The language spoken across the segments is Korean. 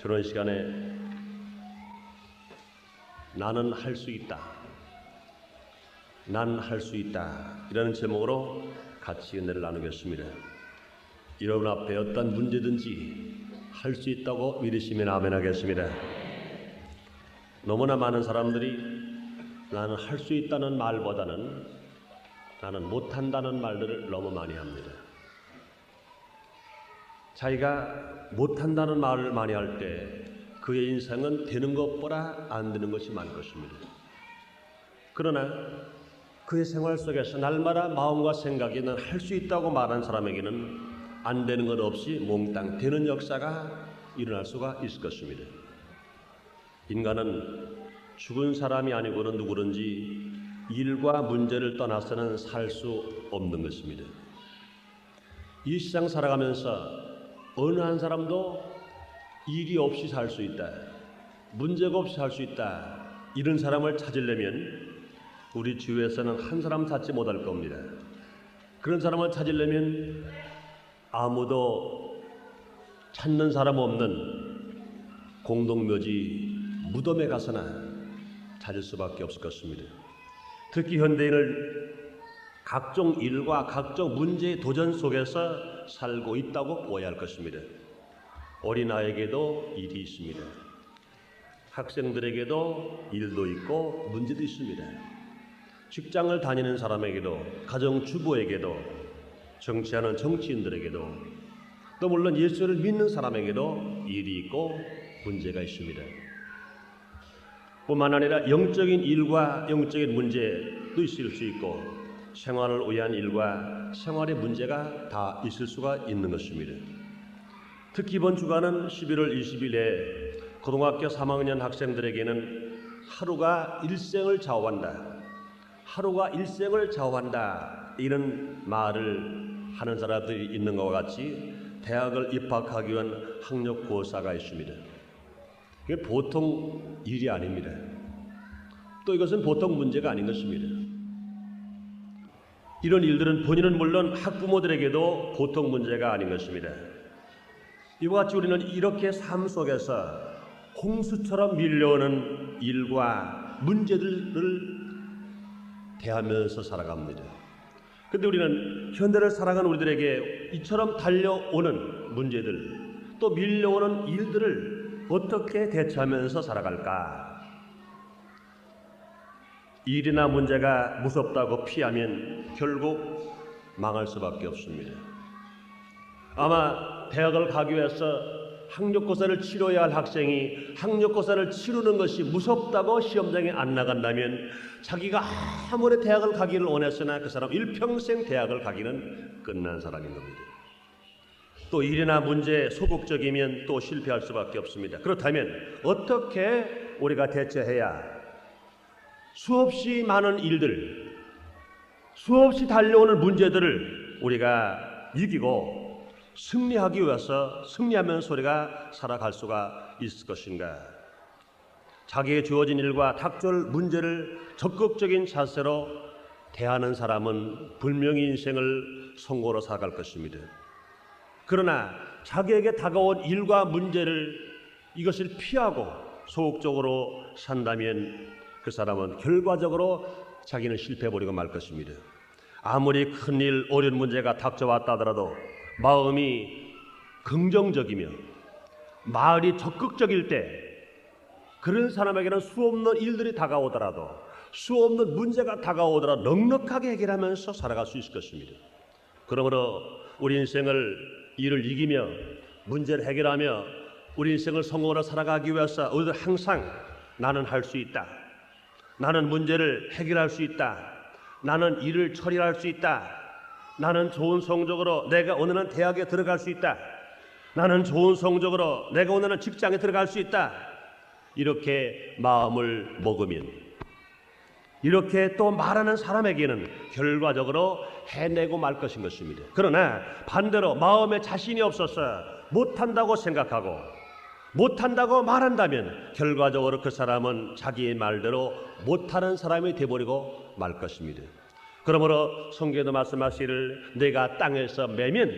저런 시간에 나는 할 수 있다, 난 할 수 있다 이라는 제목으로 같이 은혜를 나누겠습니다. 여러분 앞에 어떤 문제든지 할 수 있다고 믿으시면 아멘 하겠습니다. 너무나 많은 사람들이 나는 할 수 있다는 말보다는 나는 못한다는 말들을 너무 많이 합니다. 자기가 못한다는 말을 많이 할 때 그의 인생은 되는 것보다 안 되는 것이 많을 것입니다. 그러나 그의 생활 속에서 날마다 마음과 생각이 난 할 수 있다고 말한 사람에게는 안 되는 것 없이 몽땅 되는 역사가 일어날 수가 있을 것입니다. 인간은 죽은 사람이 아니고는 누구든지 일과 문제를 떠나서는 살 수 없는 것입니다. 이 세상 살아가면서 어느 한 사람도 일이 없이 살 수 있다, 문제가 없이 살 수 있다, 이런 사람을 찾으려면 우리 주위에서는 한 사람 찾지 못할 겁니다. 그런 사람을 찾으려면 아무도 찾는 사람 없는 공동묘지 무덤에 가서나 찾을 수밖에 없을 것입니다. 특히 현대인을 각종 일과 각종 문제의 도전 속에서 살고 있다고 보아야 할 것입니다. 어린아이에게도 일이 있습니다. 학생들에게도 일도 있고 문제도 있습니다. 직장을 다니는 사람에게도, 가정주부에게도, 정치하는 정치인들에게도, 또 물론 예수를 믿는 사람에게도 일이 있고 문제가 있습니다. 뿐만 아니라 영적인 일과 영적인 문제도 있을 수 있고 생활을 위한 일과 생활의 문제가 다 있을 수가 있는 것입니다. 특히 이번 주간은 11월 20일에 고등학교 3학년 학생들에게는 하루가 일생을 좌우한다, 하루가 일생을 좌우한다 이런 말을 하는 사람들이 있는 것과 같이 대학을 입학하기 위한 학력고사가 있습니다. 이게 보통 일이 아닙니다. 또 이것은 보통 문제가 아닌 것입니다. 이런 일들은 본인은 물론 학부모들에게도 보통 문제가 아닌 것입니다. 이와 같이 우리는 이렇게 삶 속에서 홍수처럼 밀려오는 일과 문제들을 대하면서 살아갑니다. 그런데 우리는 현대를 살아가는 우리들에게 이처럼 달려오는 문제들, 또 밀려오는 일들을 어떻게 대처하면서 살아갈까? 일이나 문제가 무섭다고 피하면 결국 망할 수밖에 없습니다. 아마 대학을 가기 위해서 학력고사를 치러야 할 학생이 학력고사를 치르는 것이 무섭다고 시험장에 안 나간다면 자기가 아무리 대학을 가기를 원했으나 그 사람 일평생 대학을 가기는 끝난 사람인 겁니다. 또 일이나 문제에 소극적이면 또 실패할 수밖에 없습니다. 그렇다면 어떻게 우리가 대처해야 수없이 많은 일들, 수없이 달려오는 문제들을 우리가 이기고 승리하기 위해서 승리하면서 우리가 살아갈 수가 있을 것인가? 자기에게 주어진 일과 닥쳐올 문제를 적극적인 자세로 대하는 사람은 분명히 인생을 성공으로 살아갈 것입니다. 그러나 자기에게 다가온 일과 문제를 이것을 피하고 소극적으로 산다면 그 사람은 결과적으로 자기는 실패해버리고 말 것입니다. 아무리 큰일, 어려운 문제가 닥쳐왔다 하더라도 마음이 긍정적이며 마을이 적극적일 때 그런 사람에게는 수없는 일들이 다가오더라도 수없는 문제가 다가오더라도 넉넉하게 해결하면서 살아갈 수 있을 것입니다. 그러므로 우리 인생을 일을 이기며 문제를 해결하며 우리 인생을 성공으로 살아가기 위해서 우리들 항상 나는 할 수 있다, 나는 문제를 해결할 수 있다, 나는 일을 처리할 수 있다, 나는 좋은 성적으로 내가 원하는 대학에 들어갈 수 있다, 나는 좋은 성적으로 내가 원하는 직장에 들어갈 수 있다, 이렇게 마음을 먹으면 이렇게 또 말하는 사람에게는 결과적으로 해내고 말 것인 것입니다. 그러나 반대로 마음에 자신이 없어서 못한다고 생각하고 못한다고 말한다면 결과적으로 그 사람은 자기의 말대로 못하는 사람이 되어버리고 말 것입니다. 그러므로 성경에도 말씀하시기를 내가 땅에서 매면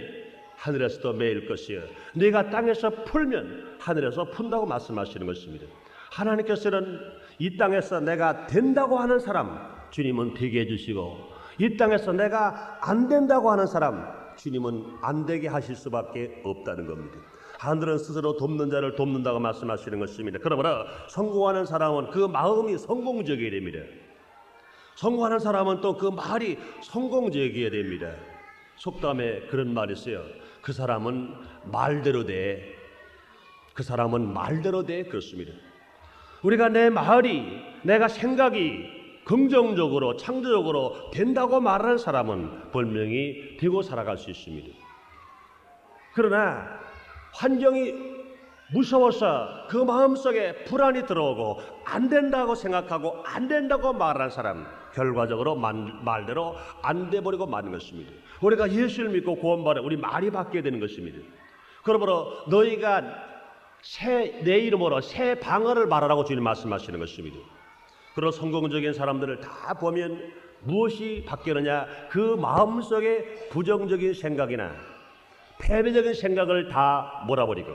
하늘에서도 매일 것이요 네가 땅에서 풀면 하늘에서 푼다고 말씀하시는 것입니다. 하나님께서는 이 땅에서 내가 된다고 하는 사람 주님은 되게 해주시고, 이 땅에서 내가 안 된다고 하는 사람 주님은 안 되게 하실 수밖에 없다는 겁니다. 하늘은 스스로 돕는 자를 돕는다고 말씀하시는 것입니다. 그러므로 성공하는 사람은 그 마음이 성공적이어야 됩니다. 성공하는 사람은 또 그 말이 성공적이어야 됩니다. 속담에 그런 말이 있어요. 그 사람은 말대로 돼. 그 사람은 말대로 돼. 그렇습니다. 우리가 내 말이, 내가 생각이 긍정적으로 창조적으로 된다고 말하는 사람은 분명히 되고 살아갈 수 있습니다. 그러나 환경이 무서워서 그 마음속에 불안이 들어오고 안 된다고 생각하고 안 된다고 말하는 사람 결과적으로 말대로 안 돼버리고 마는 것입니다. 우리가 예수를 믿고 구원받아 우리 말이 바뀌어야 되는 것입니다. 그러므로 너희가 내 이름으로 새 방언을 말하라고 주님 말씀하시는 것입니다. 그런 성공적인 사람들을 다 보면 무엇이 바뀌느냐, 그 마음속에 부정적인 생각이나 패배적인 생각을 다 몰아버리고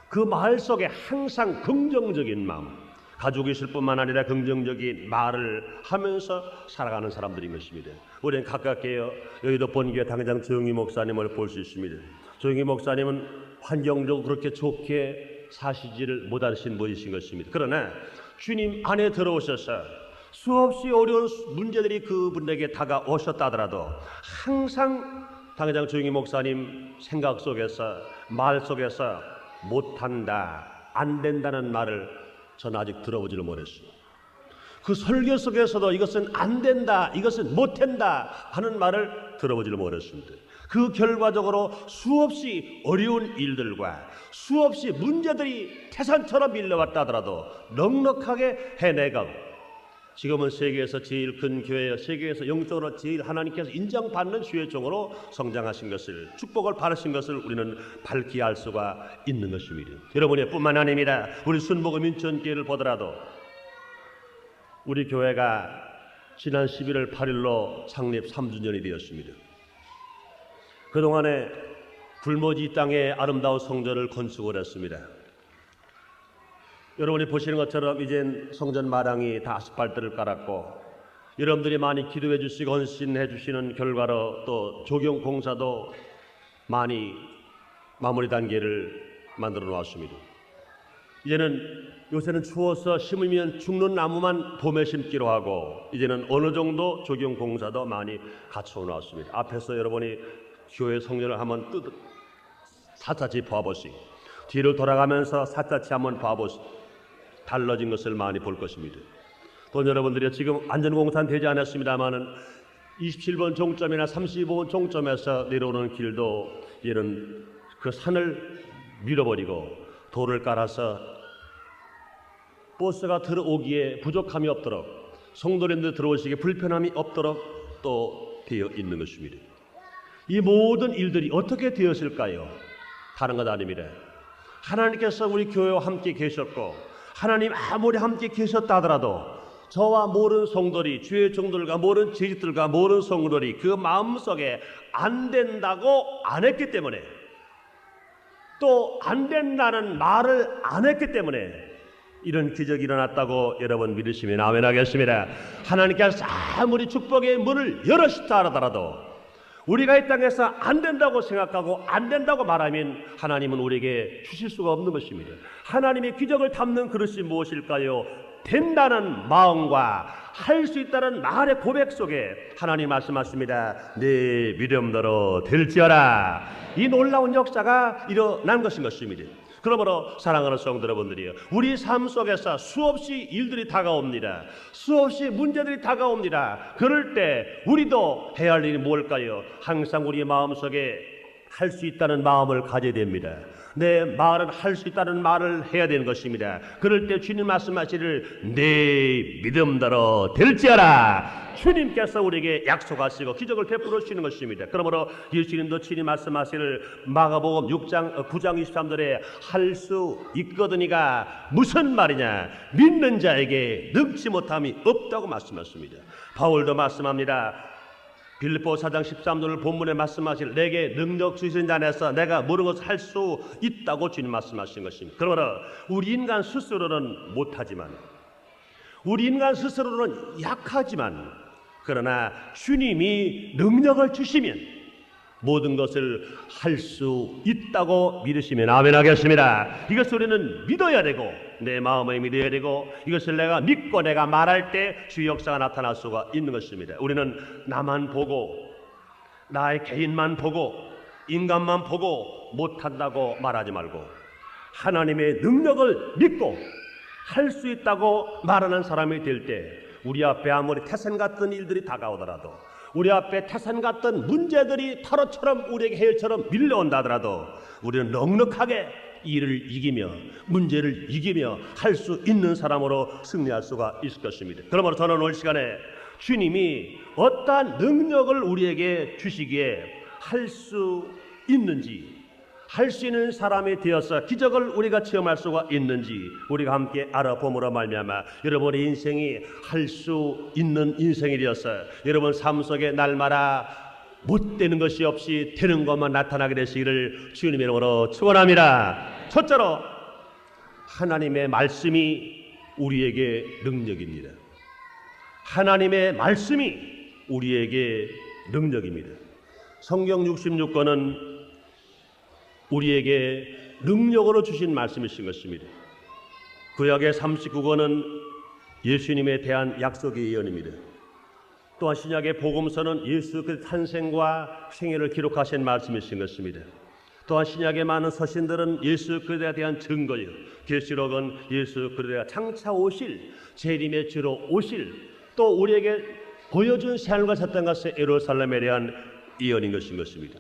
그 말 속에 항상 긍정적인 마음 가지고 있을 뿐만 아니라 긍정적인 말을 하면서 살아가는 사람들인 것입니다. 우리는 가깝게요, 여의도 본교회 당장 조영희 목사님을 볼 수 있습니다. 조영희 목사님은 환경적으로 그렇게 좋게 사시지를 못하신 분이신 것입니다. 그러나 주님 안에 들어오셔서 수없이 어려운 문제들이 그분에게 다가오셨다 하더라도 항상 당회장 조영희 목사님 생각 속에서 말 속에서 못한다, 안 된다는 말을 저는 아직 들어보지를 못했어요. 그 설교 속에서도 이것은 안 된다, 이것은 못한다 하는 말을 들어보지를 못했습니다. 그 결과적으로 수없이 어려운 일들과 수없이 문제들이 태산처럼 밀려왔다 하더라도 넉넉하게 해내가고 지금은 세계에서 제일 큰 교회여, 세계에서 영적으로 제일 하나님께서 인정받는 주의 종으로 성장하신 것을, 축복을 받으신 것을 우리는 밝히 알 수가 있는 것입니다. 여러분의 뿐만 아닙니다. 우리 순복음 인천교회를 보더라도 우리 교회가 지난 11월 8일로 창립 3주년이 되었습니다. 그동안에 불모지 땅에 아름다운 성전을 건축을 했습니다. 여러분이 보시는 것처럼 이젠 성전 마당이 다 아스팔트를 깔았고, 여러분들이 많이 기도해 주시고 헌신해 주시는 결과로 또 조경 공사도 많이 마무리 단계를 만들어 놓았습니다. 요새는 추워서 심으면 죽는 나무만 봄에 심기로 하고, 이제는 어느 정도 조경 공사도 많이 갖춰 놓았습니다. 앞에서 여러분이 교회 성전을 한번 샅샅이 봐보시고 뒤를 돌아가면서 샅샅이 한번 봐보시고 달라진 것을 많이 볼 것입니다. 또 여러분들이 지금 안전공사는 되지 않았습니다마는 27번 종점이나 35번 종점에서 내려오는 길도 이제는 그 산을 밀어버리고 돌을 깔아서 버스가 들어오기에 부족함이 없도록, 성도님들 들어오시기에 불편함이 없도록 또 되어 있는 것입니다. 이 모든 일들이 어떻게 되었을까요? 다른 것 아닙니다. 하나님께서 우리 교회와 함께 계셨고, 하나님 아무리 함께 계셨다 하더라도 저와 모든 성도들이, 주의 종들과 모든 제직들과 모든 성도들이 그 마음속에 안 된다고 안 했기 때문에, 또 안 된다는 말을 안 했기 때문에 이런 기적이 일어났다고 여러분 믿으시면 아멘 하겠습니다. 하나님께서 아무리 축복의 문을 열으셨다 하더라도 우리가 이 땅에서 안 된다고 생각하고 안 된다고 말하면 하나님은 우리에게 주실 수가 없는 것입니다. 하나님의 기적을 담는 그릇이 무엇일까요? 된다는 마음과 할 수 있다는 말의 고백 속에 하나님 말씀하십니다. 네 믿음대로 될지어라. 이 놀라운 역사가 일어난 것입니다. 그러므로 사랑하는 성도 여러분들이요, 우리 삶 속에서 수없이 일들이 다가옵니다. 수없이 문제들이 다가옵니다. 그럴 때 우리도 해야 할 일이 뭘까요? 항상 우리의 마음속에 할 수 있다는 마음을 가져야 됩니다. 내 말은 할 수 있다는 말을 해야 되는 것입니다. 그럴 때 주님 말씀하시기를 네 믿음대로 될지어라. 주님께서 우리에게 약속하시고 기적을 베풀어 주시는 것입니다. 그러므로 예수님도 친히 말씀하시기를 마가복음 9장 23절에 할 수 있거든이가 무슨 말이냐? 믿는 자에게 능치 못함이 없다고 말씀하십니다. 바울도 말씀합니다. 빌립보 4장 13절을 본문에 말씀하실 내게 능력 주신 자 안에서 내가 모든 것을 할 수 있다고 주님 말씀하신 것입니다. 그러므로 우리 인간 스스로는 못하지만, 우리 인간 스스로는 약하지만, 그러나 주님이 능력을 주시면 모든 것을 할 수 있다고 믿으시면 아멘 하겠습니다. 이것을 우리는 믿어야 되고, 내 마음에 믿어야 되고, 이것을 내가 믿고 내가 말할 때 주의 역사가 나타날 수가 있는 것입니다. 우리는 나만 보고, 나의 개인만 보고, 인간만 보고 못한다고 말하지 말고 하나님의 능력을 믿고 할 수 있다고 말하는 사람이 될 때, 우리 앞에 아무리 태산 같은 일들이 다가오더라도, 우리 앞에 태산 같은 문제들이 타로처럼 우리에게 해일처럼 밀려온다 하더라도 우리는 넉넉하게 이를 이기며 문제를 이기며 할 수 있는 사람으로 승리할 수가 있을 것입니다. 그러므로 저는 오늘 시간에 주님이 어떠한 능력을 우리에게 주시기에 할 수 있는지, 할 수 있는 사람이 되어서 기적을 우리가 체험할 수가 있는지 우리가 함께 알아봄으로 말미암아 여러분의 인생이 할 수 있는 인생이 되어서 여러분 삶 속에 날마다 못 되는 것이 없이 되는 것만 나타나게 되시기를 주님의 이름으로 축원합니다. 첫째로 하나님의 말씀이 우리에게 능력입니다. 하나님의 말씀이 우리에게 능력입니다. 성경 66권은 우리에게 능력으로 주신 말씀이신 것입니다. 구약의 39권은 예수님에 대한 약속의 예언입니다. 또한 신약의 복음서는 예수 그리스도의 탄생과 생애를 기록하신 말씀이신 것입니다. 또한 신약의 많은 서신들은 예수 그리스도에 대한 증거요, 계시록은 예수 그리스도가 장차 오실 재림의 주로 오실 또 우리에게 보여준 새하늘과 새 땅 같은 예루살렘에 대한 예언인 것입니다.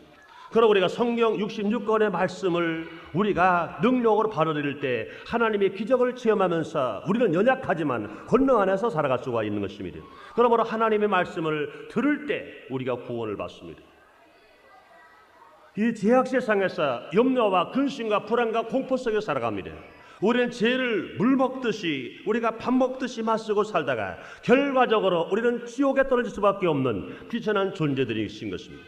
그러고 우리가 성경 66권의 말씀을 우리가 능력으로 받아들일 때 하나님의 기적을 체험하면서 우리는 연약하지만 권능 안에서 살아갈 수가 있는 것입니다. 그러므로 하나님의 말씀을 들을 때 우리가 구원을 받습니다. 이 죄악 세상에서 염려와 근심과 불안과 공포 속에 살아갑니다. 우리는 죄를 물 먹듯이, 우리가 밥 먹듯이 마시고 살다가 결과적으로 우리는 지옥에 떨어질 수밖에 없는 비천한 존재들이신 것입니다.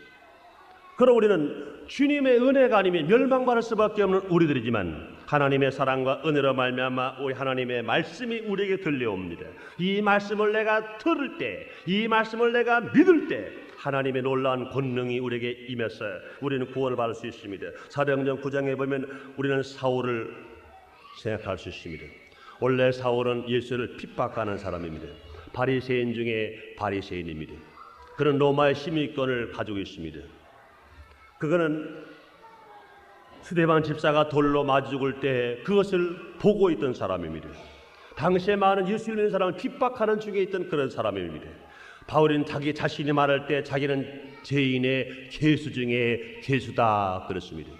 그럼 우리는 주님의 은혜가 아니면 멸망받을 수밖에 없는 우리들이지만 하나님의 사랑과 은혜로 말미암아 우리 하나님의 말씀이 우리에게 들려옵니다. 이 말씀을 내가 들을 때, 이 말씀을 내가 믿을 때 하나님의 놀라운 권능이 우리에게 임해서 우리는 구원을 받을 수 있습니다. 사도행전 9장에 보면 우리는 사울을 생각할 수 있습니다. 원래 사울은 예수를 핍박하는 사람입니다. 바리새인 중에 바리새인입니다. 그는 로마의 시민권을 가지고 있습니다. 그거는 스데반 집사가 돌로 맞아 죽을 때 그것을 보고 있던 사람입니다. 당시에 많은 예수 믿는 사람을 핍박하는 중에 있던 그런 사람입니다. 바울은 자기 자신이 말할 때 자기는 죄인의 괴수 중에 괴수다 그랬습니다.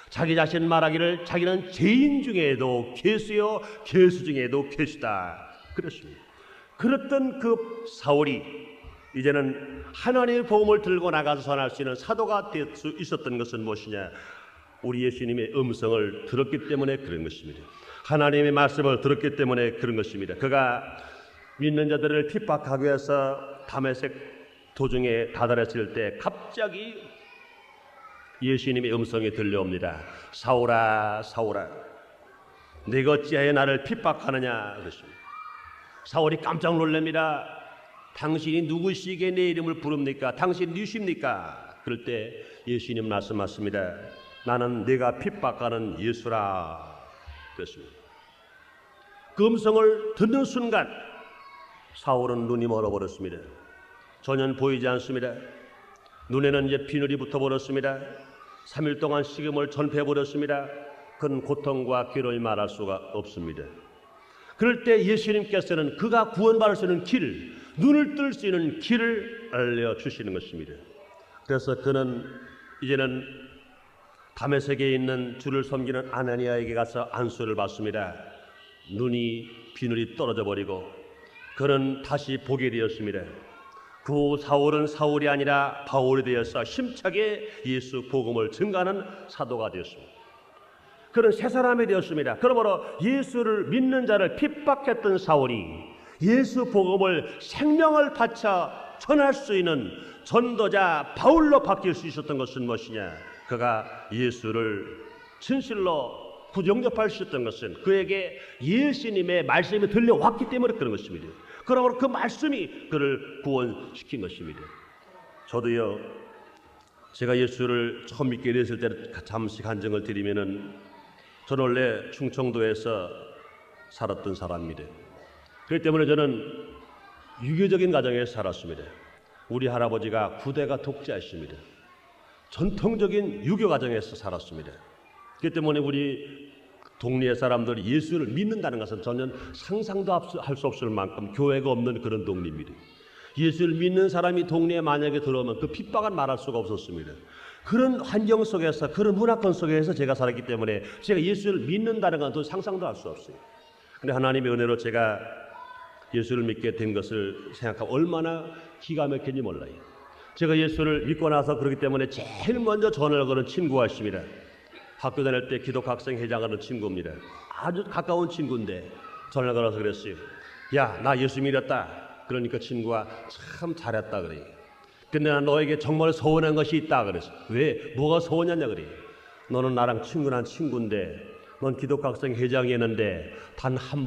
자기 자신 말하기를 자기는 죄인 중에도 괴수요 괴수 중에도 괴수다 그랬습니다. 그랬던 그 사울이 이제는 하나님의 복음을 들고 나가서 전할 수 있는 사도가 될 수 있었던 것은 무엇이냐? 우리 예수님의 음성을 들었기 때문에 그런 것입니다. 하나님의 말씀을 들었기 때문에 그런 것입니다. 그가 믿는 자들을 핍박하기 위해서 다메섹 도중에 다다랐을 때 갑자기 예수님의 음성이 들려옵니다. 사울아 사울아 네가 어찌하여 나를 핍박하느냐 그랬습니다. 사울이 깜짝 놀랍니다. 당신이 누구시기에 내 이름을 부릅니까? 당신이 누구십니까? 그럴 때 예수님 말씀하십니다. 나는 네가 핍박하는 예수라 그랬습니다. 그 음성을 듣는 순간 사울은 눈이 멀어버렸습니다. 전혀 보이지 않습니다. 눈에는 이제 비늘이 붙어버렸습니다. 3일 동안 식음을 전폐해버렸습니다. 그는 고통과 괴로움이 말할 수가 없습니다. 그럴 때 예수님께서는 그가 구원받을 수 있는 길, 눈을 뜰 수 있는 길을 알려주시는 것입니다. 그래서 그는 이제는 다메섹에 있는 주를 섬기는 아나니아에게 가서 안수를 받습니다. 눈이 비늘이 떨어져 버리고 그는 다시 보게 되었습니다. 그 사울은 사울이 아니라 바울이 되어서 힘차게 예수 복음을 증가하는 사도가 되었습니다. 그는 새 사람이 되었습니다. 그러므로 예수를 믿는 자를 핍박했던 사울이 예수 복음을 생명을 바쳐 전할 수 있는 전도자 바울로 바뀔 수 있었던 것은 무엇이냐? 그가 예수를 진실로 영접할 수 있었던 것은 그에게 예수님의 말씀이 들려왔기 때문에 그런 것입니다. 그러므로 그 말씀이 그를 구원시킨 것입니다. 저도요, 제가 예수를 처음 믿게 됐을 때 잠시 간증을 드리면은, 저는 원래 충청도에서 살았던 사람입니다. 그렇기 때문에 저는 유교적인 가정에서 살았습니다. 우리 할아버지가 구대가 독재하십니다. 전통적인 유교 가정에서 살았습니다. 그렇기 때문에 우리 동네 사람들이 예수를 믿는다는 것은 전혀 상상도 할 수 없을 만큼 교회가 없는 그런 동네입니다. 예수를 믿는 사람이 동네에 만약에 들어오면 그 핍박은 말할 수가 없었습니다. 그런 환경 속에서, 그런 문화권 속에서 제가 살았기 때문에 제가 예수를 믿는다는 건 또 상상도 할 수 없어요. 근데 하나님의 은혜로 제가 예수를 믿게 된 것을 생각하면 얼마나 기가 막힌지 몰라요. 제가 예수를 믿고 나서 그렇기 때문에 제일 먼저 전화를 거는 친구가 있습니다. 학교 다닐 때 기독 학생 회장하는 친구입니다. 아주 가까운 친구인데 전화를 걸어서 그랬어요. 야, 나 예수 믿었다. 그러니까 친구가 참 잘했다 그래. 근데 나 너에게 정말 서운한 것이 있다 그랬어. 왜? 뭐가 서운하냐 그래. 너는 나랑 친구난 친구인데, 넌 기독 학생 회장이었는데 단 한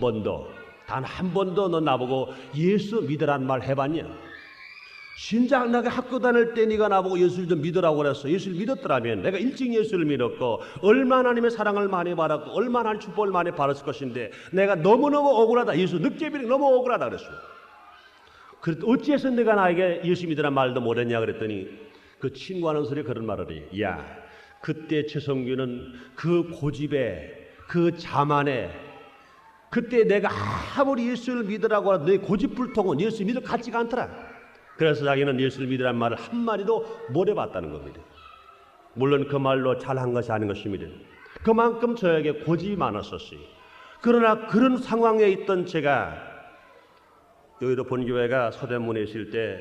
번도 넌 나보고 예수 믿으란 말 해봤냐? 진작 내가 학교 다닐 때 네가 나보고 예수를 좀 믿으라고 그랬어. 예수를 믿었더라면 내가 일찍 예수를 믿었고 얼마나 하나님의 사랑을 많이 받았고 얼마나 하나님의 축복을 많이 받았을 것인데 내가 너무너무 억울하다. 예수 늦게 믿으니 너무 억울하다 그랬어요. 그랬더니 어찌해서 내가 나에게 예수 믿으란 말도 못했냐 그랬더니 그 친구 하는 소리 그런 말을 해요. 야, 그때 최성규는 그 고집에, 그 자만에, 그때 내가 아무리 예수를 믿으라고 하도 내 고집불통은 예수 믿을 것 같지가 않더라. 그래서 자기는 예수를 믿으란 말을 한마디도 못 해봤다는 겁니다. 물론 그 말로 잘한 것이 아닌 것입니다. 그만큼 저에게 고집이 많았었어요. 그러나 그런 상황에 있던 제가 여의도 본교회가 서대문에 있을 때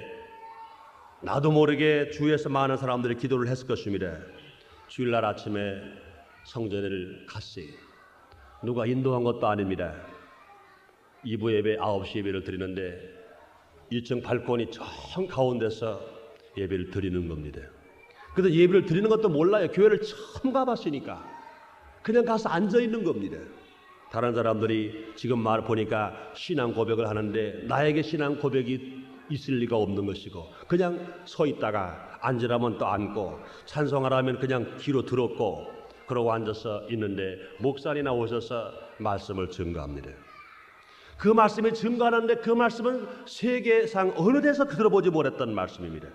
나도 모르게 주위에서 많은 사람들이 기도를 했을 것입니다. 주일날 아침에 성전을 갔어요. 누가 인도한 것도 아닙니다. 2부 예배 9시 예배를 드리는데 2층 발코니 정 가운데서 예배를 드리는 겁니다. 그래서 예배를 드리는 것도 몰라요. 교회를 처음 가봤으니까 그냥 가서 앉아있는 겁니다. 다른 사람들이 지금 말 보니까 신앙 고백을 하는데 나에게 신앙 고백이 있을 리가 없는 것이고 그냥 서 있다가 앉으라면 또 앉고 찬송하라면 그냥 귀로 들었고 그러고 앉아서 있는데 목사님 나오셔서 말씀을 증거합니다. 그 말씀이 증거하는데 그 말씀은 세계상 어느 데서 들어보지 못했던 말씀입니다.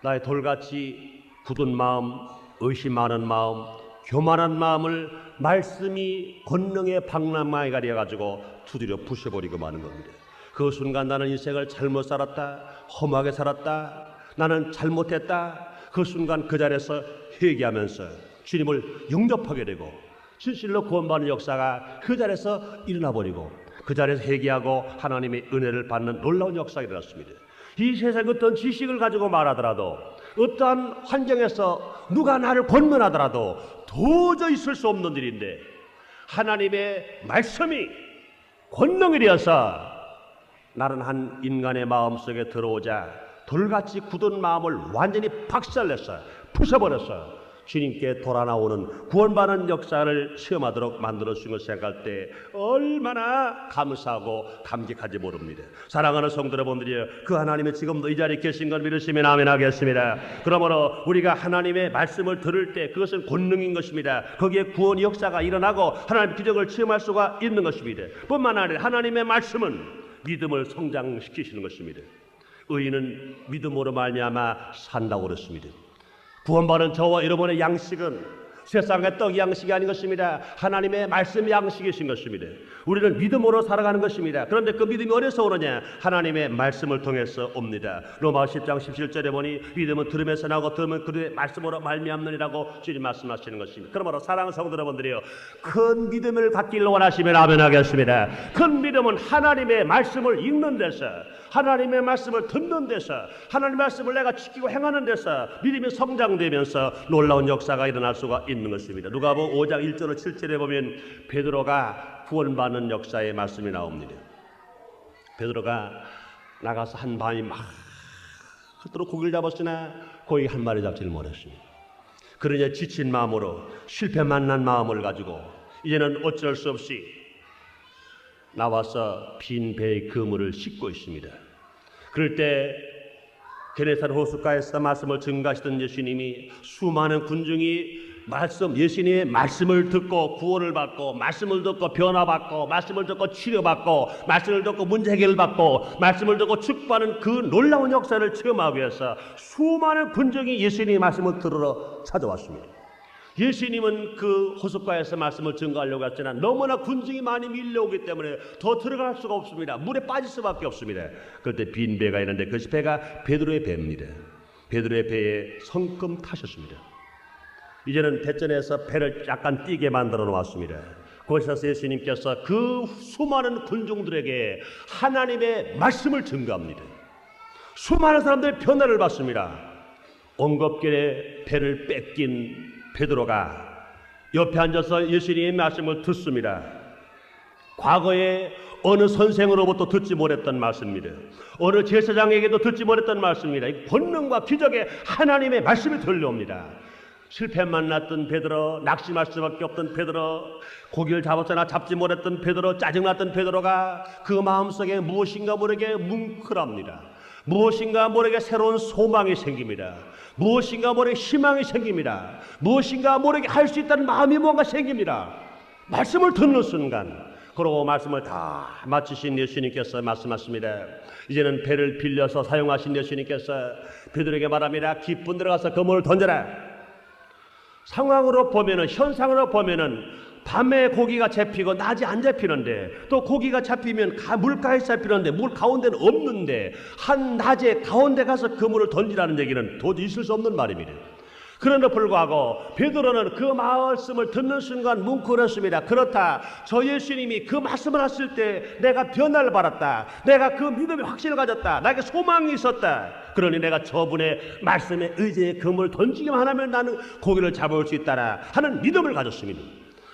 나의 돌같이 굳은 마음, 의심 많은 마음, 교만한 마음을 말씀이 권능의 방랑망이 가려가지고 두드려 부셔버리고 마는 겁니다. 그 순간 나는 인생을 잘못 살았다, 험하게 살았다, 나는 잘못했다. 그 순간 그 자리에서 회개하면서 주님을 영접하게 되고 진실로 구원받는 역사가 그 자리에서 일어나 버리고 그 자리에서 회개하고 하나님의 은혜를 받는 놀라운 역사가 일어났습니다. 이 세상에 어떤 지식을 가지고 말하더라도 어떠한 환경에서 누가 나를 권면하더라도 도저히 있을 수 없는 일인데 하나님의 말씀이 권능이 되어서 나는 한 인간의 마음속에 들어오자 돌같이 굳은 마음을 완전히 박살냈어요. 부숴버렸어요. 주님께 돌아 나오는 구원받는 역사를 체험하도록 만들어주신 것을 생각할 때 얼마나 감사하고 감격하지 모릅니다. 사랑하는 성도 여러분들이여, 그 하나님이 지금도 이 자리에 계신 걸 믿으시면 아멘 하겠습니다. 그러므로 우리가 하나님의 말씀을 들을 때 그것은 권능인 것입니다. 거기에 구원 역사가 일어나고 하나님의 기적을 체험할 수가 있는 것입니다. 뿐만 아니라 하나님의 말씀은 믿음을 성장시키시는 것입니다. 의인은 믿음으로 말미암아 산다고 그랬습니다. 구원받은 저와 여러분의 양식은 세상의 떡 양식이 아닌 것입니다. 하나님의 말씀 양식이신 것입니다. 우리는 믿음으로 살아가는 것입니다. 그런데 그 믿음이 어디서 오느냐? 하나님의 말씀을 통해서 옵니다. 로마 10장 17절에 보니 믿음은 들음에서 나고 들으면 그의 말씀으로 말미암느니라고 주님 말씀하시는 것입니다. 그러므로 사랑하는 성도 여러분들이요, 큰 믿음을 갖기를 원하시면 아멘 하겠습니다. 큰 믿음은 하나님의 말씀을 읽는 데서, 하나님의 말씀을 듣는 데서, 하나님의 말씀을 내가 지키고 행하는 데서 믿음이 성장되면서 놀라운 역사가 일어날 수가 있는 것입니다. 누가복음 5장 1절로 7절에 보면 베드로가 구원받는 역사의 말씀이 나옵니다. 베드로가 나가서 한 밤이 막 그토록 고기를 잡았으나 고기 한 마리 잡지를 못했습니다. 그러자 지친 마음으로 실패 만난 마음을 가지고 이제는 어쩔 수 없이 나와서 빈 배의 그물을 씻고 있습니다. 그럴 때 게네사렛 호숫가에서 말씀을 증거하시던 예수님이 수많은 군중이 예수님의 말씀을 듣고 구원을 받고, 말씀을 듣고 변화받고, 말씀을 듣고 치료받고, 말씀을 듣고 문제 해결받고, 말씀을 듣고 축복하는 그 놀라운 역사를 체험하기 위해서 수많은 군중이 예수님의 말씀을 들으러 찾아왔습니다. 예수님은 그 호숫가에서 말씀을 증거하려고 했지만 너무나 군중이 많이 밀려오기 때문에 더 들어갈 수가 없습니다. 물에 빠질 수밖에 없습니다. 그때 빈 배가 있는데 그것이 배가 베드로의 배입니다. 베드로의 배에 성큼 타셨습니다. 이제는 대전에서 배를 약간 뛰게 만들어 놓았습니다. 거기서 예수님께서 그 수많은 군중들에게 하나님의 말씀을 증거합니다. 수많은 사람들의 변화를 받습니다. 엉겁게 배를 뺏긴 베드로가 옆에 앉아서 예수님의 말씀을 듣습니다. 과거에 어느 선생으로부터 듣지 못했던 말씀입니다. 어느 제사장에게도 듣지 못했던 말씀입니다. 본능과 기적의 하나님의 말씀이 들려옵니다. 실패 만났던 베드로, 낙심할 수밖에 없던 베드로, 고기를 잡았으나 잡지 못했던 베드로, 짜증났던 베드로가 그 마음속에 무엇인가 모르게 뭉클합니다. 무엇인가 모르게 새로운 소망이 생깁니다. 무엇인가 모르게 희망이 생깁니다. 무엇인가 모르게 할 수 있다는 마음이 뭔가 생깁니다. 말씀을 듣는 순간, 그러고 말씀을 다 마치신 예수님께서 말씀하십니다. 이제는 배를 빌려서 사용하신 예수님께서 베드로에게 말합니다. 깊은 데로 가서 그물을 던져라. 상황으로 보면은, 현상으로 보면은 밤에 고기가 잡히고 낮에 안 잡히는데, 또 고기가 잡히면 물가에 잡히는데 물 가운데는 없는데 한 낮에 가운데 가서 그물을 던지라는 얘기는 도저히 있을 수 없는 말입니다. 그럼에도 불구하고 베드로는 그 말씀을 듣는 순간 뭉클했습니다. 그렇다, 저 예수님이 그 말씀을 하실 때 내가 변화를 받았다, 내가 그 믿음의 확신을 가졌다, 나에게 소망이 있었다. 그러니 내가 저분의 말씀에 의지해 그물을 던지기만 하면 나는 고기를 잡을 수 있다라 하는 믿음을 가졌습니다.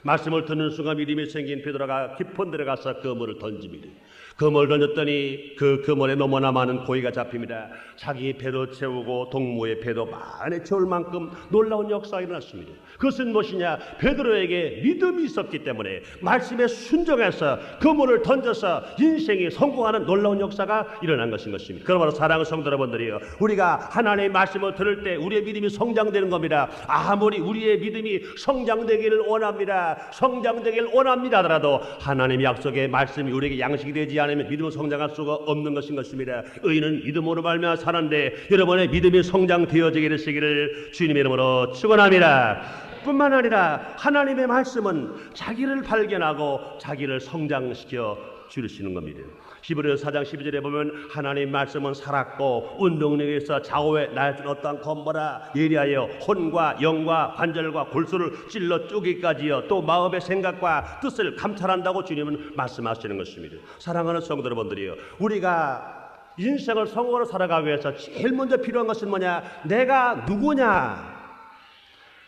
말씀을 듣는 순간 믿음이 생긴 베드로가 깊은 데로 가서 그물을 던집니다. 그물을 던졌더니 그 그물에 너무나 많은 고기가 잡힙니다. 자기 배도 채우고 동무의 배도 많이 채울 만큼 놀라운 역사가 일어났습니다. 그것은 무엇이냐? 베드로에게 믿음이 있었기 때문에 말씀에 순종해서 그물을 던져서 인생이 성공하는 놀라운 역사가 일어난 것입니다. 그러므로 사랑하는 성도 여러분들이요, 우리가 하나님의 말씀을 들을 때 우리의 믿음이 성장되는 겁니다. 아무리 우리의 믿음이 성장되기를 원합니다. 성장되기를 원합니다 하더라도 하나님의 약속의 말씀이 우리에게 양식이 되지 않으면 믿음은 성장할 수가 없는 것입니다. 의인은 믿음으로 말미암아 사는데 여러분의 믿음이 성장되어지게 되시기를 주님의 이름으로 축원합니다. 뿐만 아니라 하나님의 말씀은 자기를 발견하고 자기를 성장시켜 주시는 겁니다. 히브리서 4장 12절에 보면 하나님 말씀은 살았고 운동력에 있어 좌우에 나의 어떠한 검보라 예리하여 혼과 영과 관절과 골수를 찔러 쪼개기까지요 또 마음의 생각과 뜻을 감찰한다고 주님은 말씀하시는 것입니다. 사랑하는 성도 여러분들이요, 우리가 인생을 성공으로 살아가기 위해서 제일 먼저 필요한 것은 뭐냐? 내가 누구냐?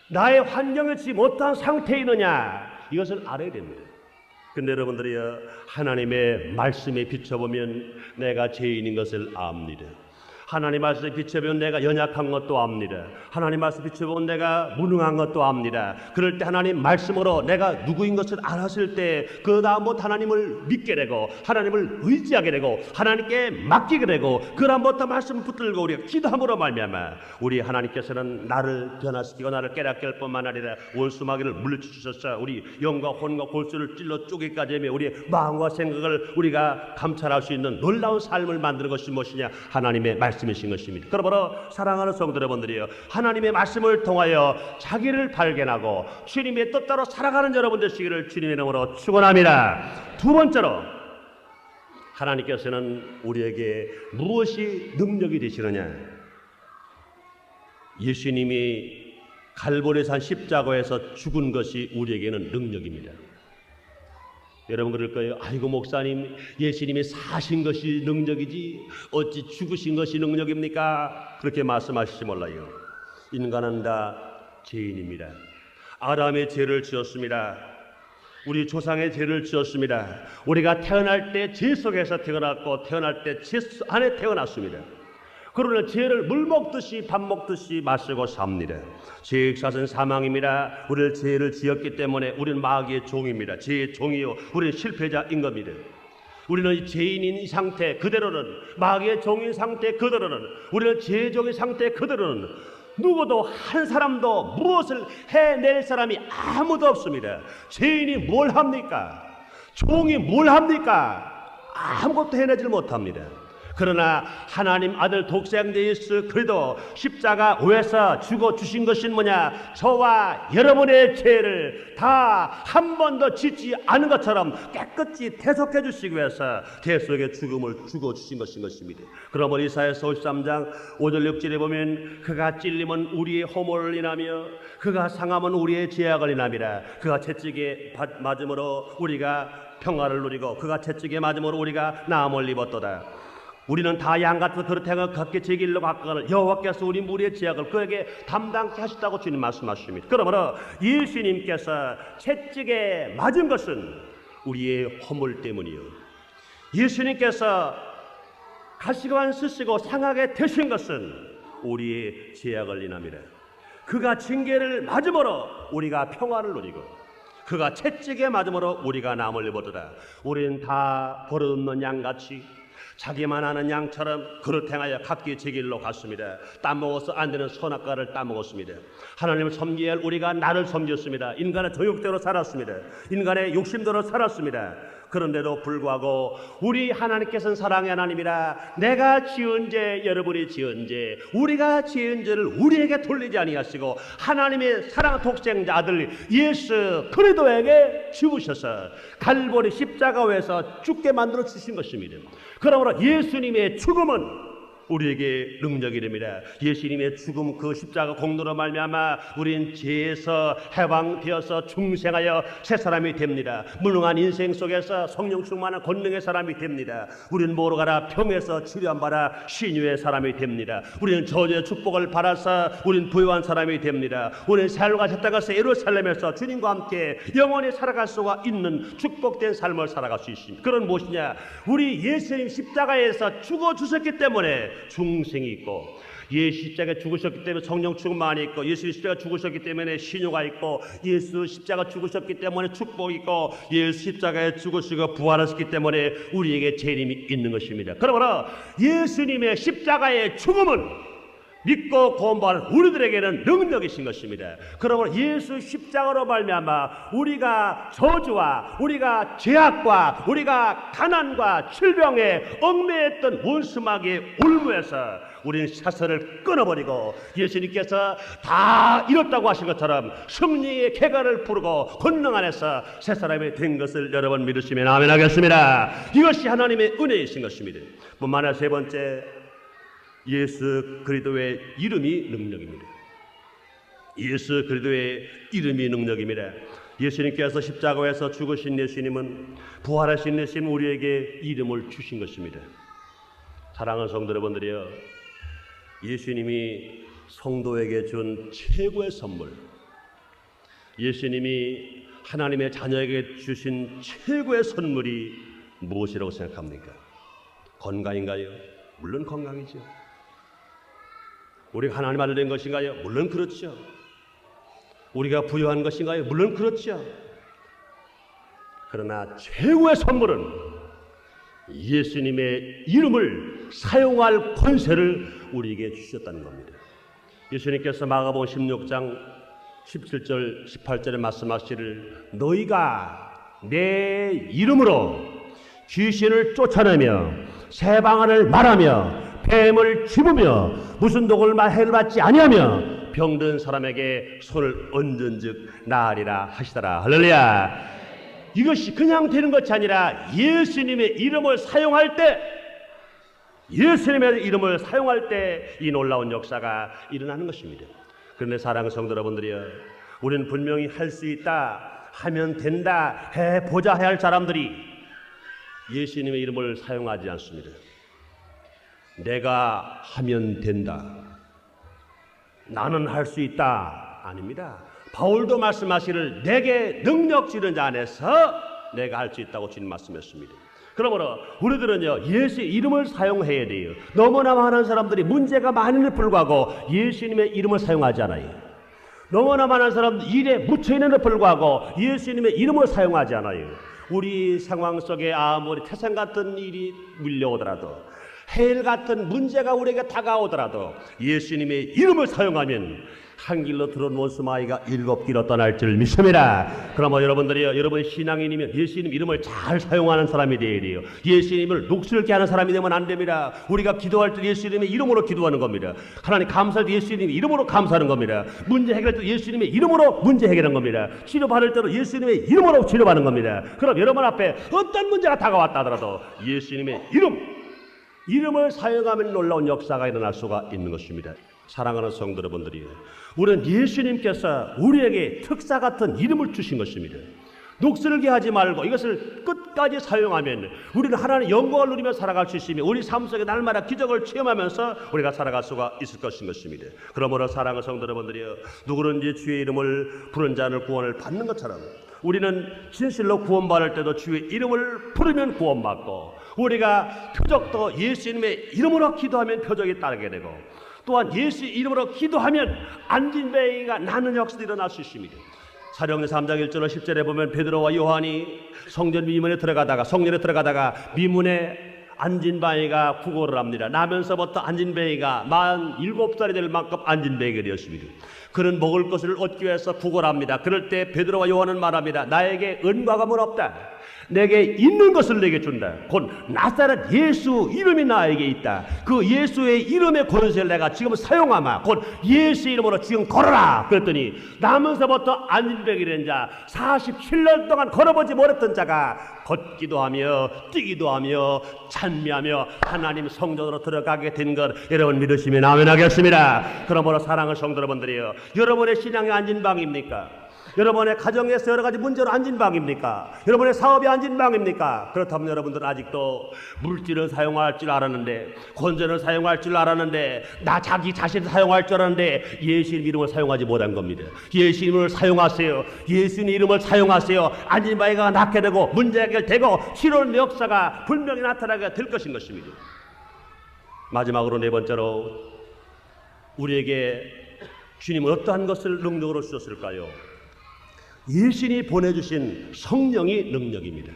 나의 환경이 지금 어떠한 상태에 있느냐? 이것을 알아야 됩니다. 근데 여러분들이요, 하나님의 말씀에 비춰보면 내가 죄인인 것을 압니다. 하나님 말씀에 비춰보면 내가 연약한 것도 압니다. 하나님 말씀에 비춰보면 내가 무능한 것도 압니다. 그럴 때 하나님 말씀으로 내가 누구인 것을 알았을 때 그 다음부터 하나님을 믿게 되고 하나님을 의지하게 되고 하나님께 맡기게 되고 그 다음부터 말씀을 붙들고 우리가 기도함으로 말미암아 우리 하나님께서는 나를 변화시키고 나를 깨닫게 할 뿐만 아니라 원수마귀를 물리치셔서 우리 영과 혼과 골수를 찔러 쪼개기까지 하며 우리의 마음과 생각을 우리가 감찰할 수 있는 놀라운 삶을 만드는 것이 무엇이냐? 하나님의 말씀이신 것입니다. 그러므로 사랑하는 성도 여러분들이요, 하나님의 말씀을 통하여 자기를 발견하고 주님의 뜻대로 살아가는 여러분 되시기를 주님의 이름으로 축원합니다. 두 번째로, 하나님께서는 우리에게 무엇이 능력이 되시느냐? 예수님이 갈보리산 십자가에서 죽은 것이 우리에게는 능력입니다. 여러분 그럴 거예요. 아이고 목사님, 예수님이 사신 것이 능력이지 어찌 죽으신 것이 능력입니까? 그렇게 말씀하실지 몰라요. 인간은 다 죄인입니다. 아담의 죄를 지었습니다. 우리 조상의 죄를 지었습니다. 우리가 태어날 때 죄 속에서 태어났고 태어날 때 죄 안에 태어났습니다. 그러나 죄를 물 먹듯이 밥 먹듯이 마시고 삽니다. 죄의 샷은 사망입니다. 우리는 죄를 지었기 때문에 우리는 마귀의 종입니다. 죄의 종이요, 우리는 실패자인 겁니다. 우리는 죄인인 이 상태 그대로는, 마귀의 종인 상태 그대로는, 우리는 죄의 종인 상태 그대로는 누구도 한 사람도 무엇을 해낼 사람이 아무도 없습니다. 죄인이 뭘 합니까? 종이 뭘 합니까? 아무것도 해내질 못합니다. 그러나 하나님 아들 독생자 예수 그리스도 십자가 위에서 죽어 주신 것은 뭐냐? 저와 여러분의 죄를 다 한 번도 짓지 않은 것처럼 깨끗이 대속해 주시기 위해서 대속의 죽음을 죽어 주신 것입니다. 그러면 이사야서 53장 5절 6절에 보면 그가 찔림은 우리의 허물을 인하며 그가 상함은 우리의 죄악을 인함이라. 그가 채찍에 맞음으로 우리가 평화를 누리고 그가 채찍에 맞음으로 우리가 나음을 입었도다. 우리는 다 양같은 그릇행을 걷게 제 길로 가까는 여호와께서 우리 무리의 죄악을 그에게 담당케 하셨다고 주님 말씀하십니다. 그러므로 예수님께서 채찍에 맞은 것은 우리의 허물 때문이요, 예수님께서 가시관 쓰시고 상하게 되신 것은 우리의 죄악을 인함이라. 그가 징계를 맞음으로 우리가 평화를 누리고 그가 채찍에 맞음으로 우리가 남을 입었도다. 우리는 다 버릇없는 양같이 자기만 아는 양처럼 그릇 행하여 각기 제 길로 갔습니다. 따먹어서 안 되는 선악과를 따먹었습니다. 하나님을 섬겨야 할 우리가 나를 섬겼습니다. 인간의 정욕대로 살았습니다. 인간의 욕심대로 살았습니다. 그런데도 불구하고 우리 하나님께서는 사랑의 하나님이라 내가 지은 죄, 여러분이 지은 죄, 우리가 지은 죄를 우리에게 돌리지 아니하시고 하나님의 사랑 독생자 아들 예수 그리스도에게 죽으셔서 갈보리 십자가에서 죽게 만들어 주신 것입니다. 그러므로 예수님의 죽음은 우리에게 능력이 됩니다. 예수님의 죽음 그 십자가 공로로 말미암아 우리는 죄에서 해방되어서 중생하여 새 사람이 됩니다. 무능한 인생 속에서 성령 충만한 권능의 사람이 됩니다. 우리는 뭐로 가라? 평에서 치료함받아 신유의 사람이 됩니다. 우리는 저주의 축복을 받아서 우리는 부유한 사람이 됩니다. 우리는 살과 졌다가서 예루살렘에서 주님과 함께 영원히 살아갈 수가 있는 축복된 삶을 살아갈 수 있습니다. 그건 무엇이냐? 우리 예수님 십자가에서 죽어 주셨기 때문에 중생이 있고, 예수 십자가에 죽으셨기 때문에 성령 충만이 있고, 예수 십자가 죽으셨기 때문에 신유가 있고, 예수 십자가 죽으셨기 때문에 축복이 있고, 예수 십자가에 죽으시고 부활하셨기 때문에 우리에게 재림이 있는 것입니다. 그러므로 예수님의 십자가의 죽음은 믿고 구원받은 우리들에게는 능력이신 것입니다. 그러므로 예수 십자가로 말미암아 우리가 저주와 우리가 죄악과 우리가 가난과 질병에 얽매였던 원수마귀의 올무에서 우리는 사슬을 끊어버리고 예수님께서 다 이뤘다고 하신 것처럼 승리의 쾌가를 부르고 권능 안에서 새 사람이 된 것을 여러분 믿으시면 아멘 하겠습니다. 이것이 하나님의 은혜이신 것입니다. 뿐만 아니라 세 번째, 예수 그리스도의 이름이 능력입니다. 예수 그리스도의 이름이 능력입니다. 예수님께서 십자가에서 죽으신 예수님은, 부활하신 예수님 우리에게 이름을 주신 것입니다. 사랑하는 성도 여러분들이여, 예수님이 성도에게 준 최고의 선물, 예수님이 하나님의 자녀에게 주신 최고의 선물이 무엇이라고 생각합니까? 건강인가요? 물론 건강이죠. 우리가 하나님 아들 된 것인가요? 물론 그렇죠. 우리가 부유한 것인가요? 물론 그렇죠. 그러나 최고의 선물은 예수님의 이름을 사용할 권세를 우리에게 주셨다는 겁니다. 예수님께서 마가복음 16장 17절 18절에 말씀하시기를 너희가 내 이름으로 귀신을 쫓아내며 새 방언을 말하며 뱀을 집으며 무슨 독을 해를 받지 아니하며 병든 사람에게 손을 얹은즉 나으리라 하시더라. 할렐루야. 이것이 그냥 되는 것이 아니라 예수님의 이름을 사용할 때, 예수님의 이름을 사용할 때 이 놀라운 역사가 일어나는 것입니다. 그런데 사랑하는 성도 여러분들이여, 우리는 분명히 할 수 있다, 하면 된다, 해보자 해야 할 사람들이 예수님의 이름을 사용하지 않습니다. 내가 하면 된다, 나는 할 수 있다, 아닙니다. 바울도 말씀하시기를 내게 능력 주는 자 안에서 내가 할 수 있다고 주님 말씀했습니다. 그러므로 우리들은요, 예수의 이름을 사용해야 돼요. 너무나 많은 사람들이 문제가 많음에도 불구하고 예수님의 이름을 사용하지 않아요. 너무나 많은 사람들 일에 묻혀있는데도 불구하고 예수님의 이름을 사용하지 않아요. 우리 상황 속에 아무리 태산 같은 일이 밀려오더라도, 해일 같은 문제가 우리에게 다가오더라도 예수님의 이름을 사용하면 한 길로 들어온 원수마귀가 7길로 떠날 줄 믿습니다. 그러면 여러분들이요, 여러분의 신앙인이면 예수님 이름을 잘 사용하는 사람이 되어야 돼요. 예수님을 녹슬게 하는 사람이 되면 안 됩니다. 우리가 기도할 때 예수님의 이름으로 기도하는 겁니다. 하나님 감사할 때 예수님의 이름으로 감사하는 겁니다. 문제 해결할 때 예수님의 이름으로 문제 해결하는 겁니다. 치료받을 때도 예수님의 이름으로 치료받는 겁니다. 그럼 여러분 앞에 어떤 문제가 다가왔다 하더라도 예수님의 이름을 사용하면 놀라운 역사가 일어날 수가 있는 것입니다. 사랑하는 성도 여러분들이, 우리는 예수님께서 우리에게 특사 같은 이름을 주신 것입니다. 녹슬게 하지 말고 이것을 끝까지 사용하면 우리는 하나님의 영광을 누리며 살아갈 수 있으며 우리 삶 속에 날마다 기적을 체험하면서 우리가 살아갈 수가 있을 것입니다. 그러므로 사랑하는 성도 여러분들이여, 누구든지 주의 이름을 부른 자는 구원을 받는 것처럼 우리는 진실로 구원받을 때도 주의 이름을 부르면 구원받고, 우리가 표적도 예수님의 이름으로 기도하면 표적이 따르게 되고, 또한 예수 이름으로 기도하면 안진뱅이가 나는 역사도 일어날 수 있습니다. 사도행전 3장 1절로 10절에 보면 베드로와 요한이 성전에 들어가다가 미문에 안진뱅이가 구걸을 합니다. 나면서부터 안진뱅이가 47살이 될 만큼 안진뱅이가 되었습니다. 그는 먹을 것을 얻기 위해서 구걸합니다. 그럴 때 베드로와 요한은 말합니다. 나에게 은과 금은 없다. 내게 있는 것을 내게 준다. 곧 나사렛 예수 이름이 나에게 있다. 그 예수의 이름의 권세를 내가 지금 사용하마. 곧 예수 이름으로 지금 걸어라. 그랬더니 나면서부터 안진뱅이 된 자, 47년 동안 걸어보지 못했던 자가 걷기도 하며 뛰기도 하며 찬미하며 하나님 성전으로 들어가게 된 것, 여러분 믿으시면 아멘 하겠습니다. 그러므로 사랑하는 성도 여러분들이요, 여러분의 신앙이 안진방입니까? 여러분의 가정에서 여러 가지 문제로 안진방입니까? 여러분의 사업이 안진방입니까? 그렇다면 여러분들은 아직도 물질을 사용할 줄 알았는데, 권전을 사용할 줄 알았는데, 자기 자신을 사용할 줄 알았는데 예수님 이름을 사용하지 못한 겁니다. 예수 이름을 사용하세요. 예수님 이름을 사용하세요. 안진방이가 낫게 되고 문제 해결되고 치료의 역사가 분명히 나타나게 될 것인 것입니다. 마지막으로 네 번째로, 우리에게 주님은 어떠한 것을 능력으로 주셨을까요? 예수님이 보내주신 성령의 능력입니다.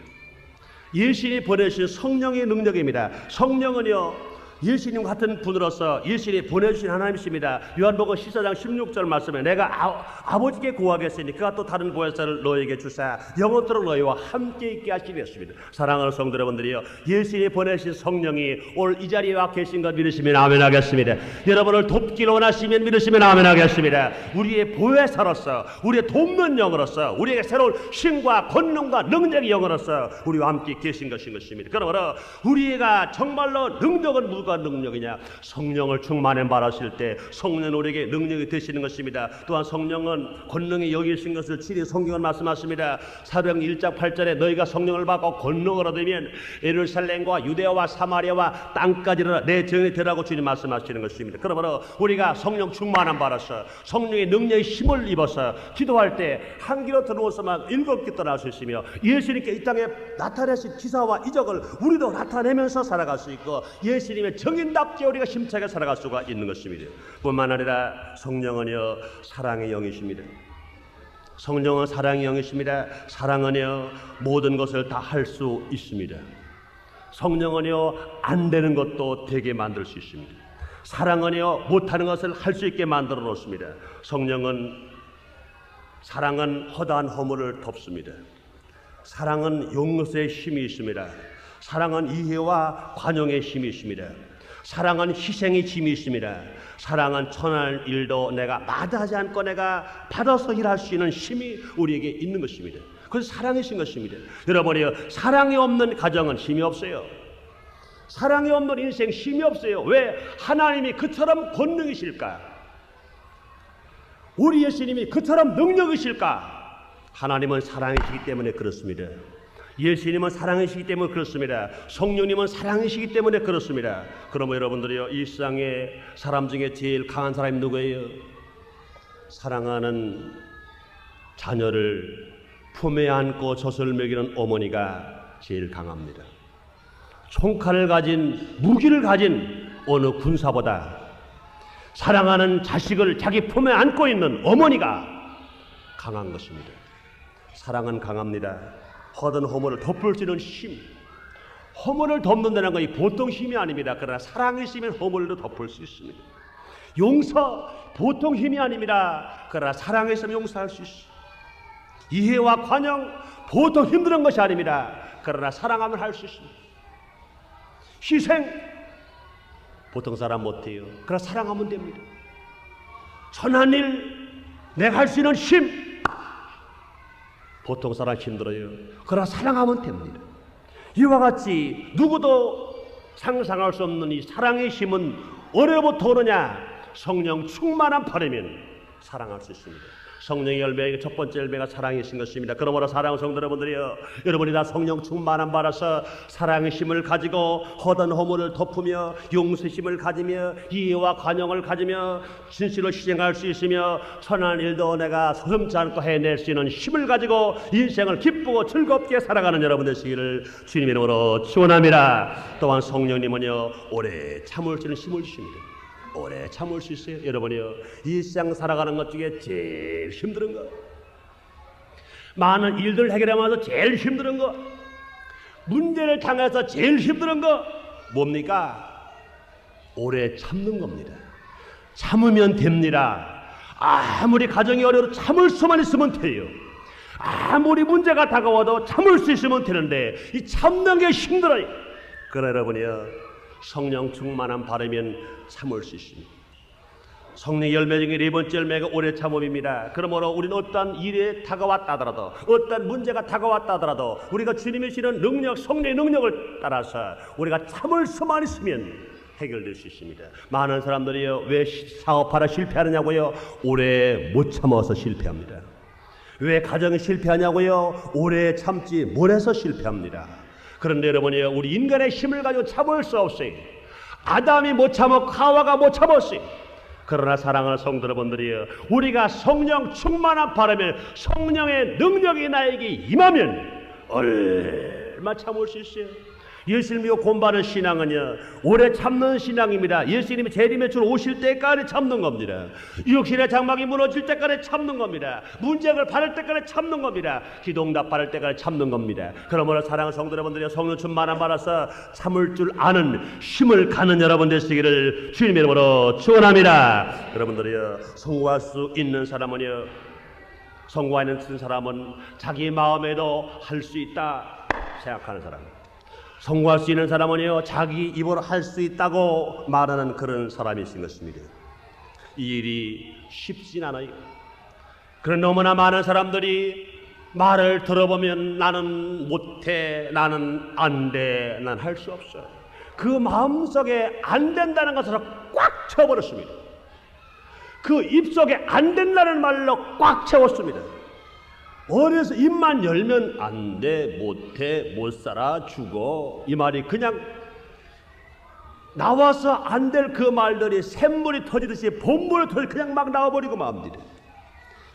예수님이 보내주신 성령의 능력입니다. 성령은요, 예수님 같은 분으로서 예수님이 보내주신 하나님이십니다. 요한복음 14장 16절 말씀에 내가 아버지께 구하겠으니 그가 또 다른 보혜사를 너에게 주사 영원토록 너희와 함께 있게 하시겠습니다. 사랑하는 성도 여러분들이요, 예수님이 보내신 성령이 오늘 이 자리에 와 계신 것 믿으시면 아멘 하겠습니다. 여러분을 돕기를 원하시면 믿으시면 아멘 하겠습니다. 우리의 보혜사로서, 우리의 돕는 영으로서, 우리에게 새로운 신과 권능과 능력의 영으로서 우리와 함께 계신 것입니다. 그러므로 우리가 정말로 능력은 누가 능력이냐? 성령을 충만해 받으실 때 성령은 우리에게 능력이 되시는 것입니다. 또한 성령은 권능의 영이신 것을 친히 성경은 말씀하십니다. 사도행전 1장 8절에 너희가 성령을 받고 권능을 얻으면 예루살렘과 유대와 사마리아와 땅까지 내 증인이 되라고 주님 말씀하시는 것입니다. 그러므로 우리가 성령 충만함 받아서 성령의 능력의 힘을 입어서 기도할 때 한 길로 들어오서만 7길 떠날 수 있으며, 예수님께 이 땅에 나타내신 기사와 이적을 우리도 나타내면서 살아갈 수 있고, 예수님의 정인답게 우리가 힘차게 살아갈 수가 있는 것입니다. 뿐만 아니라 성령은요, 사랑의 영이십니다. 성령은 사랑의 영이십니다. 사랑은요, 모든 것을 다 할 수 있습니다. 성령은요, 안 되는 것도 되게 만들 수 있습니다. 사랑은요, 못하는 것을 할 수 있게 만들어 놓습니다. 사랑은 허다한 허물을 덮습니다. 사랑은 용서의 힘이 있습니다. 사랑은 이해와 관용의 힘이 있습니다. 사랑은 희생의 힘이 있습니다. 사랑은 천한 일도 내가 마다하지 않고 내가 받아서 일할 수 있는 힘이 우리에게 있는 것입니다. 그것이 사랑이신 것입니다. 여러분이요, 사랑이 없는 가정은 힘이 없어요. 사랑이 없는 인생 힘이 없어요. 왜? 하나님이 그처럼 권능이실까? 우리 예수님이 그처럼 능력이실까? 하나님은 사랑이시기 때문에 그렇습니다. 예수님은 사랑이시기 때문에 그렇습니다. 성령님은 사랑이시기 때문에 그렇습니다. 그러면 여러분들이요, 이 세상에 사람 중에 제일 강한 사람이 누구예요? 사랑하는 자녀를 품에 안고 젖을 먹이는 어머니가 제일 강합니다. 총칼을 가진, 무기를 가진 어느 군사보다 사랑하는 자식을 자기 품에 안고 있는 어머니가 강한 것입니다. 사랑은 강합니다. 허든 허물을 덮을 수 있는 힘, 허물을 덮는다는 것이 보통 힘이 아닙니다. 그러나 사랑이 있으면 허물도 덮을 수 있습니다. 용서, 보통 힘이 아닙니다. 그러나 사랑이 있으면 용서할 수 있습니다. 이해와 관용, 보통 힘든 것이 아닙니다. 그러나 사랑하면 할 수 있습니다. 희생, 보통 사람 못해요. 그러나 사랑하면 됩니다. 선한 일, 내가 할 수 있는 힘, 보통 사람 힘들어요. 그러나 사랑하면 됩니다. 이와 같이 누구도 상상할 수 없는 이 사랑의 힘은 어디로부터 오느냐? 성령 충만한 바람이면 사랑할 수 있습니다. 성령의 열매, 첫 번째 열매가 사랑이신 것입니다. 그러므로 사랑하는 성도 여러분들이여, 여러분이 다 성령 충만한 바라서 사랑의 힘을 가지고 허던 허물을 덮으며 용서의 힘을 가지며 이해와 관용을 가지며 진실로 실행할 수 있으며 선한 일도 내가 서슴지 않고 해낼 수 있는 힘을 가지고 인생을 기쁘고 즐겁게 살아가는 여러분 되시기를 주님의 이름으로 축원합니다. 또한 성령님은요, 오래 참을 수 있는 힘을 주십니다. 오래 참을 수 있어요. 여러분이요, 이 세상 살아가는 것 중에 제일 힘든 것, 많은 일들을 해결하면서 제일 힘든 것, 문제를 당해서 제일 힘든 것 뭡니까? 오래 참는 겁니다. 참으면 됩니다. 아무리 가정이 어려워도 참을 수만 있으면 돼요. 아무리 문제가 다가와도 참을 수 있으면 되는데 이 참는 게 힘들어요. 그러나 여러분이요, 성령 충만한 바라면 참을 수 있습니다. 성령의 열매 중에 네 번째 열매가 오래 참음입니다. 그러므로 우리는 어떠한 일에 다가왔다 하더라도, 어떠한 문제가 다가왔다 하더라도 우리가 주님이 주시는 능력, 성령의 능력을 따라서 우리가 참을 수만 있으면 해결될 수 있습니다. 많은 사람들이요, 왜 사업하러 실패하느냐고요? 오래 못 참아서 실패합니다. 왜 가정이 실패하냐고요? 오래 참지 못해서 실패합니다. 그런데 여러분이요, 우리 인간의 힘을 가지고 참을 수 없어요. 아담이 못 참았고 하와가 못 참았어요. 그러나 사랑하는 성도 여러분들이요, 우리가 성령 충만한 바람에 성령의 능력이 나에게 임하면 얼마 참을 수 있어요. 예수님 믿고 공부하는 신앙은요, 오래 참는 신앙입니다. 예수님이 재림의 줄 오실 때까지 참는 겁니다. 육신의 장막이 무너질 때까지 참는 겁니다. 문제를 받을 때까지 참는 겁니다. 기도응답 받을 때까지 참는 겁니다. 그러므로 사랑하는 성도 여러분들이 성령 충만한 바라서 참을 줄 아는 힘을 갖는 여러분 되시기를 주님의 이름으로 축원합니다. 여러분들이요, 성공할 수 있는 사람은요, 성공하는 사람은 자기 마음에도 할 수 있다 생각하는 사람, 성공할 수 있는 사람은요, 자기 입으로 할 수 있다고 말하는 그런 사람이신 것입니다. 이 일이 쉽진 않아요. 그런 너무나 많은 사람들이 말을 들어보면 나는 못해, 나는 안 돼, 난 할 수 없어. 그 마음속에 안 된다는 것으로 꽉 채워버렸습니다. 그 입속에 안 된다는 말로 꽉 채웠습니다. 어려서 입만 열면 안 돼, 못해, 못 살아, 죽어, 이 말이 그냥 나와서 안 될 그 말들이 샘물이 터지듯이 본물이 터지 그냥 막 나와버리고 맙니다.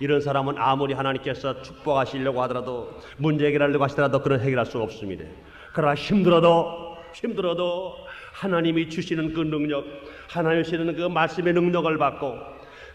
이런 사람은 아무리 하나님께서 축복하시려고 하더라도, 문제 해결하려고 하시더라도 그런 해결할 수 없습니다. 그러나 힘들어도 하나님이 주시는 그 능력, 하나님이 주시는 그 말씀의 능력을 받고,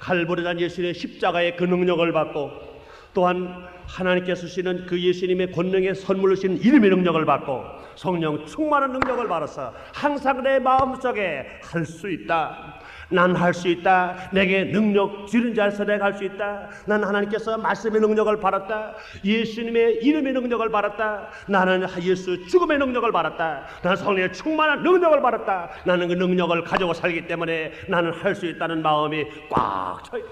갈보리산 예수님의 십자가의 그 능력을 받고, 또한 하나님께서 주시는 그 예수님의 권능의 선물로 주신 이름의 능력을 받고 성령 충만한 능력을 받아서 항상 내 마음속에 할 수 있다, 난 할 수 있다, 내게 능력 주는 자에서 내가 할 수 있다, 난 하나님께서 말씀의 능력을 받았다, 예수님의 이름의 능력을 받았다, 나는 예수 죽음의 능력을 받았다, 나는 성령의 충만한 능력을 받았다, 나는 그 능력을 가지고 살기 때문에 나는 할 수 있다는 마음이 꽉 차요.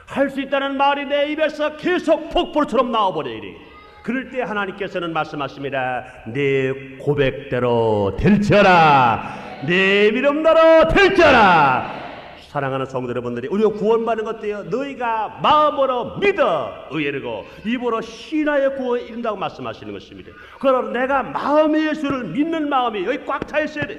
할 수 있다는 말이 내 입에서 계속 폭포처럼 나와버리리. 그럴 때 하나님께서는 말씀하십니다. 내 고백대로 될지어라, 내 믿음대로 될지어라. 사랑하는 성도 여러분들이, 우리가 구원받는 것도요, 너희가 마음으로 믿어 의에르고 입으로 신하여 구원에 이른다고 말씀하시는 것입니다. 그럼 내가 마음의 예수를 믿는 마음이 여기 꽉 차 있어야 돼.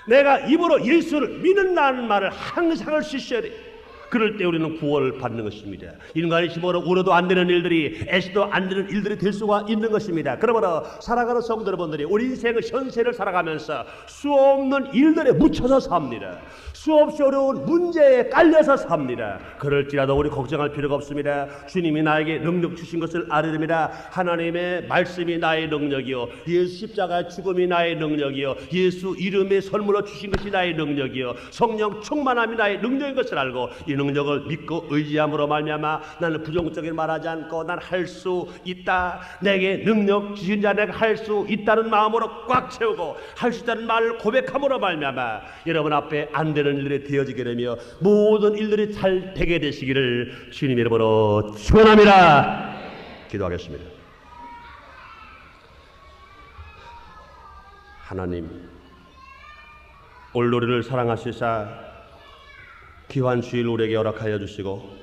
내가 입으로 예수를 믿는다는 말을 항상 할 수 있어야 돼. 그럴 때 우리는 구원을 받는 것입니다. 인간의 힘으로 울어도 안 되는 일들이, 애써도 안 되는 일들이 될 수가 있는 것입니다. 그러므로 살아가는 성도 여러분들이 우리 인생의 현세를 살아가면서 수없는 일들에 묻혀서 삽니다. 수없이 어려운 문제에 깔려서 삽니다. 그럴지라도 우리 걱정할 필요가 없습니다. 주님이 나에게 능력 주신 것을 알아야 됩니다. 하나님의 말씀이 나의 능력이요, 예수 십자가의 죽음이 나의 능력이요, 예수 이름의 선물로 주신 것이 나의 능력이요, 성령 충만함이 나의 능력인 것을 알고 이 능력을 믿고 의지함으로 말미암아 나는 부정적인 말하지 않고 난 할 수 있다, 내게 능력 주신 자 내가 할 수 있다는 마음으로 꽉 채우고 할 수 있다는 말을 고백함으로 말미암아 여러분 앞에 안 되는 일들이 되어지게 되며 모든 일들이 잘 되게 되시기를 주님 이름으로 축원합니다. 기도하겠습니다. 하나님, 올로리를 사랑하시사 귀한 주일 우리에게 허락하여 주시고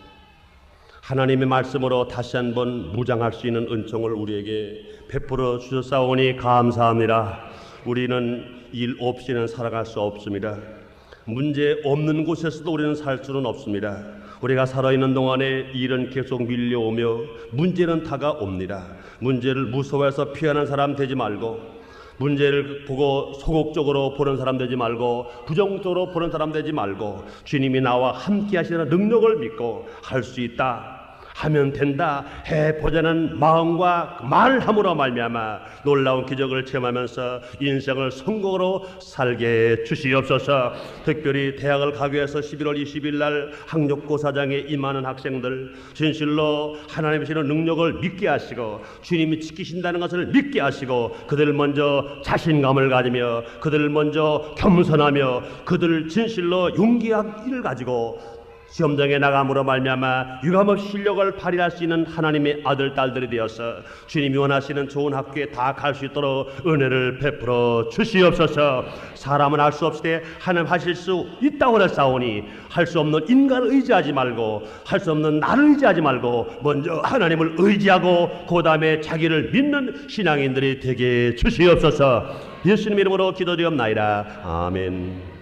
하나님의 말씀으로 다시 한번 무장할 수 있는 은총을 우리에게 베풀어 주셨사오니 감사합니다. 우리는 일 없이는 살아갈 수 없습니다. 문제 없는 곳에서도 우리는 살 수는 없습니다. 우리가 살아있는 동안에 일은 계속 밀려오며 문제는 다가옵니다. 문제를 무서워해서 피하는 사람 되지 말고, 문제를 보고 소극적으로 보는 사람 되지 말고, 부정적으로 보는 사람 되지 말고, 주님이 나와 함께 하시는 능력을 믿고 할 수 있다, 하면 된다, 해보자는 마음과 말함으로 말미암아 놀라운 기적을 체험하면서 인생을 성공으로 살게 주시옵소서. 특별히 대학을 가기 위해서 11월 20일 날 학력고사장에 임하는 학생들, 진실로 하나님의 주시는 능력을 믿게 하시고 주님이 지키신다는 것을 믿게 하시고 그들 먼저 자신감을 가지며 그들 먼저 겸손하며 그들 진실로 용기를 가지고 시험장에 나감으로 말미암아 유감없이 실력을 발휘할 수 있는 하나님의 아들 딸들이 되어서 주님이 원하시는 좋은 학교에 다 갈 수 있도록 은혜를 베풀어 주시옵소서. 사람은 할 수 없을 때 하나님 하실 수 있다고 하사오니 할 수 없는 인간을 의지하지 말고 할 수 없는 나를 의지하지 말고 먼저 하나님을 의지하고 그 다음에 자기를 믿는 신앙인들이 되게 주시옵소서. 예수님 이름으로 기도드리옵나이다. 아멘.